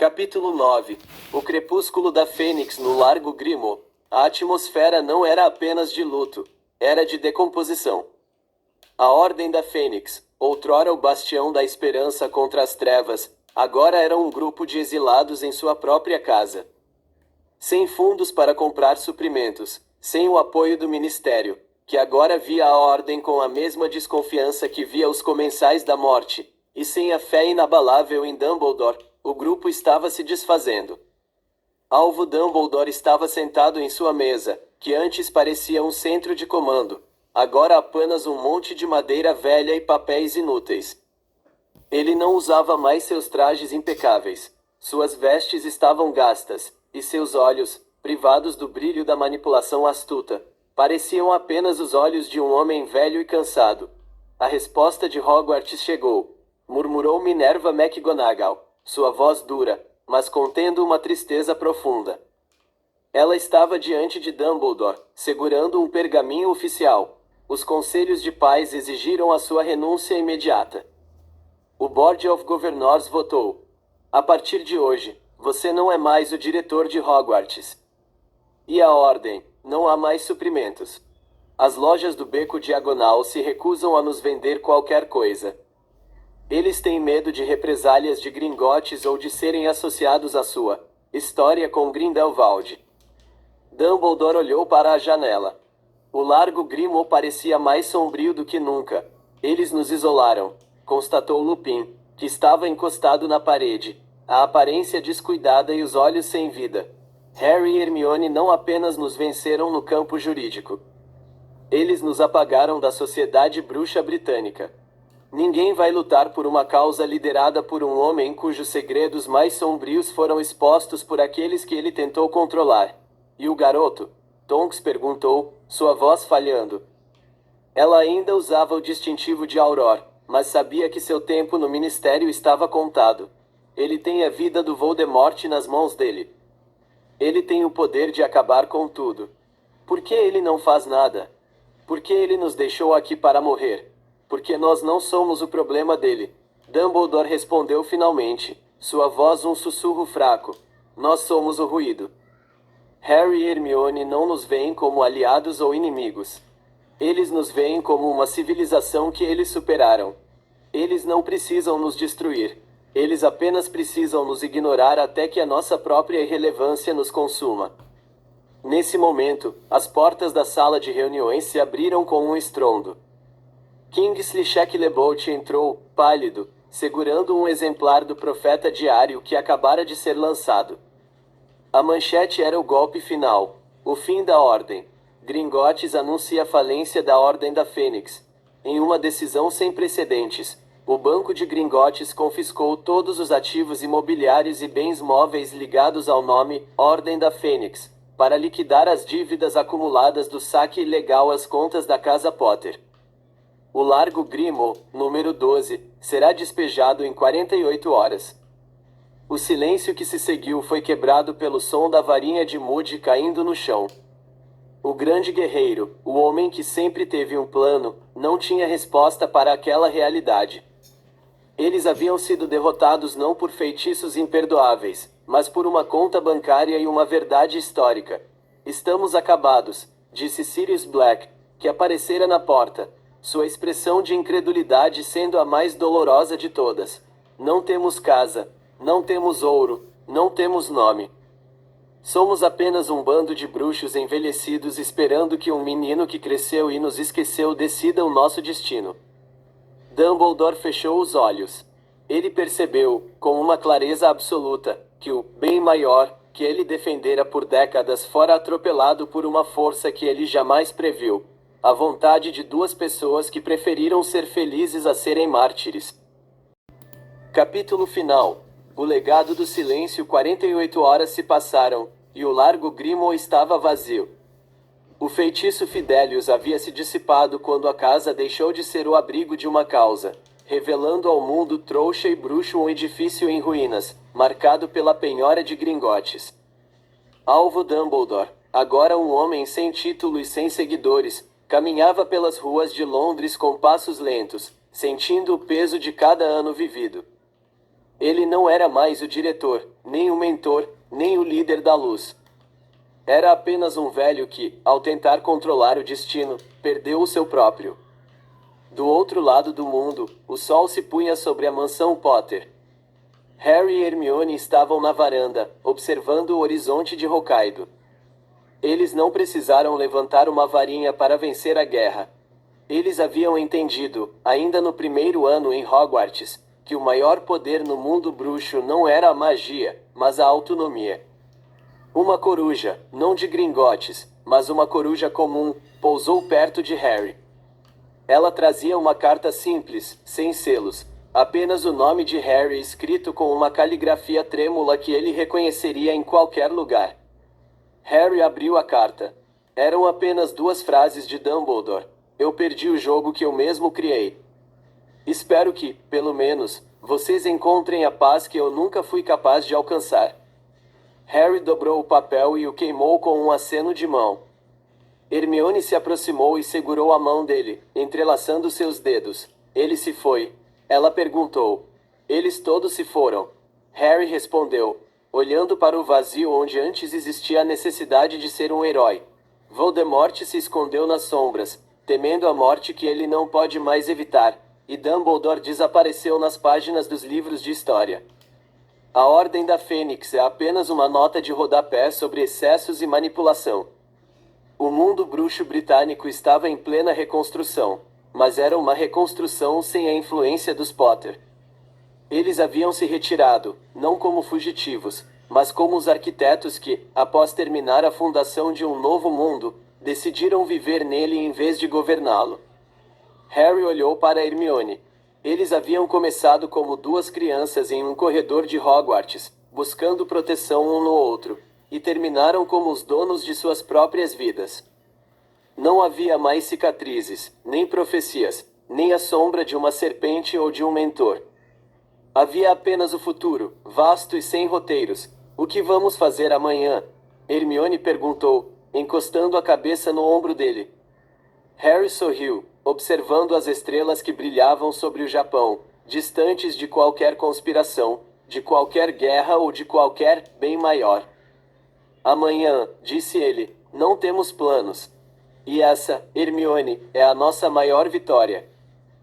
Capítulo 9. O crepúsculo da Fênix no Largo Grimmauld. A atmosfera não era apenas de luto, era de decomposição. A Ordem da Fênix, outrora o bastião da esperança contra as trevas, agora era um grupo de exilados em sua própria casa. Sem fundos para comprar suprimentos, sem o apoio do Ministério, que agora via a Ordem com a mesma desconfiança que via os Comensais da Morte, e sem a fé inabalável em Dumbledore, o grupo estava se desfazendo. Alvo Dumbledore estava sentado em sua mesa, que antes parecia um centro de comando, agora apenas um monte de madeira velha e papéis inúteis. Ele não usava mais seus trajes impecáveis, suas vestes estavam gastas, e seus olhos, privados do brilho da manipulação astuta, pareciam apenas os olhos de um homem velho e cansado. A resposta de Hogwarts chegou, murmurou Minerva McGonagall, sua voz dura, mas contendo uma tristeza profunda. Ela estava diante de Dumbledore, segurando um pergaminho oficial. Os conselhos de pais exigiram a sua renúncia imediata. O Board of Governors votou. A partir de hoje, você não é mais o diretor de Hogwarts. E a Ordem, não há mais suprimentos. As lojas do Beco Diagonal se recusam a nos vender qualquer coisa. Eles têm medo de represálias de Gringotts ou de serem associados à sua história com Grindelwald. Dumbledore olhou para a janela. O Largo Grimmauld parecia mais sombrio do que nunca. Eles nos isolaram, constatou Lupin, que estava encostado na parede, a aparência descuidada e os olhos sem vida. Harry e Hermione não apenas nos venceram no campo jurídico. Eles nos apagaram da sociedade bruxa britânica. Ninguém vai lutar por uma causa liderada por um homem cujos segredos mais sombrios foram expostos por aqueles que ele tentou controlar. E o garoto? Tonks perguntou, sua voz falhando. Ela ainda usava o distintivo de Auror, mas sabia que seu tempo no ministério estava contado. Ele tem a vida do Voldemort nas mãos dele. Ele tem o poder de acabar com tudo. Por que ele não faz nada? Por que ele nos deixou aqui para morrer? Porque nós não somos o problema dele. Dumbledore respondeu finalmente, sua voz um sussurro fraco. Nós somos o ruído. Harry e Hermione não nos veem como aliados ou inimigos. Eles nos veem como uma civilização que eles superaram. Eles não precisam nos destruir. Eles apenas precisam nos ignorar até que a nossa própria irrelevância nos consuma. Nesse momento, as portas da sala de reuniões se abriram com um estrondo. Kingsley Shacklebolt entrou, pálido, segurando um exemplar do Profeta Diário que acabara de ser lançado. A manchete era o golpe final, o fim da Ordem. Gringotts anuncia a falência da Ordem da Fênix. Em uma decisão sem precedentes, o Banco de Gringotts confiscou todos os ativos imobiliários e bens móveis ligados ao nome Ordem da Fênix, para liquidar as dívidas acumuladas do saque ilegal às contas da Casa Potter. O Largo Grimmauld, número 12, será despejado em 48 horas. O silêncio que se seguiu foi quebrado pelo som da varinha de Moody caindo no chão. O grande guerreiro, o homem que sempre teve um plano, não tinha resposta para aquela realidade. Eles haviam sido derrotados não por feitiços imperdoáveis, mas por uma conta bancária e uma verdade histórica. Estamos acabados, disse Sirius Black, que aparecera na porta, sua expressão de incredulidade sendo a mais dolorosa de todas. Não temos casa, não temos ouro, não temos nome. Somos apenas um bando de bruxos envelhecidos esperando que um menino que cresceu e nos esqueceu decida o nosso destino. Dumbledore fechou os olhos. Ele percebeu, com uma clareza absoluta, que o bem maior, que ele defendera por décadas fora atropelado por uma força que ele jamais previu. A vontade de duas pessoas que preferiram ser felizes a serem mártires. Capítulo final. O legado do silêncio. 48 horas se passaram, e o Largo Grimmauld estava vazio. O feitiço Fidelius havia se dissipado quando a casa deixou de ser o abrigo de uma causa, revelando ao mundo trouxa e bruxo um edifício em ruínas, marcado pela penhora de Gringotts. Alvo Dumbledore, agora um homem sem título e sem seguidores, caminhava pelas ruas de Londres com passos lentos, sentindo o peso de cada ano vivido. Ele não era mais o diretor, nem o mentor, nem o líder da luz. Era apenas um velho que, ao tentar controlar o destino, perdeu o seu próprio. Do outro lado do mundo, o sol se punha sobre a mansão Potter. Harry e Hermione estavam na varanda, observando o horizonte de Hokkaido. Eles não precisaram levantar uma varinha para vencer a guerra. Eles haviam entendido, ainda no primeiro ano em Hogwarts, que o maior poder no mundo bruxo não era a magia, mas a autonomia. Uma coruja, não de Gringotts, mas uma coruja comum, pousou perto de Harry. Ela trazia uma carta simples, sem selos, apenas o nome de Harry escrito com uma caligrafia trêmula que ele reconheceria em qualquer lugar. Harry abriu a carta. Eram apenas 2 frases de Dumbledore. Eu perdi o jogo que eu mesmo criei. Espero que, pelo menos, vocês encontrem a paz que eu nunca fui capaz de alcançar. Harry dobrou o papel e o queimou com um aceno de mão. Hermione se aproximou e segurou a mão dele, entrelaçando seus dedos. Ele se foi. Ela perguntou. Eles todos se foram. Harry respondeu, olhando para o vazio onde antes existia a necessidade de ser um herói. Voldemort se escondeu nas sombras, temendo a morte que ele não pode mais evitar, e Dumbledore desapareceu nas páginas dos livros de história. A Ordem da Fênix é apenas uma nota de rodapé sobre excessos e manipulação. O mundo bruxo britânico estava em plena reconstrução, mas era uma reconstrução sem a influência dos Potter. Eles haviam se retirado, não como fugitivos, mas como os arquitetos que, após terminar a fundação de um novo mundo, decidiram viver nele em vez de governá-lo. Harry olhou para Hermione. Eles haviam começado como 2 crianças em um corredor de Hogwarts, buscando proteção um no outro, e terminaram como os donos de suas próprias vidas. Não havia mais cicatrizes, nem profecias, nem a sombra de uma serpente ou de um mentor. Havia apenas o futuro, vasto e sem roteiros. O que vamos fazer amanhã? Hermione perguntou, encostando a cabeça no ombro dele. Harry sorriu, observando as estrelas que brilhavam sobre o Japão, distantes de qualquer conspiração, de qualquer guerra ou de qualquer bem maior. Amanhã, disse ele, não temos planos. E essa, Hermione, é a nossa maior vitória.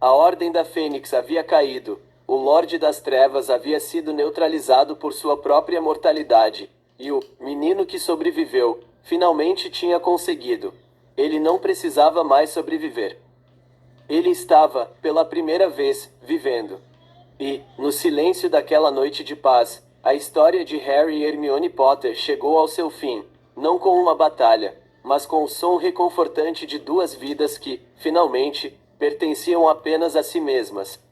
A Ordem da Fênix havia caído, o Lorde das Trevas havia sido neutralizado por sua própria mortalidade, e o menino que sobreviveu, finalmente tinha conseguido. Ele não precisava mais sobreviver. Ele estava, pela primeira vez, vivendo. E, no silêncio daquela noite de paz, a história de Harry e Hermione Potter chegou ao seu fim, não com uma batalha, mas com o som reconfortante de 2 vidas que, finalmente, pertenciam apenas a si mesmas,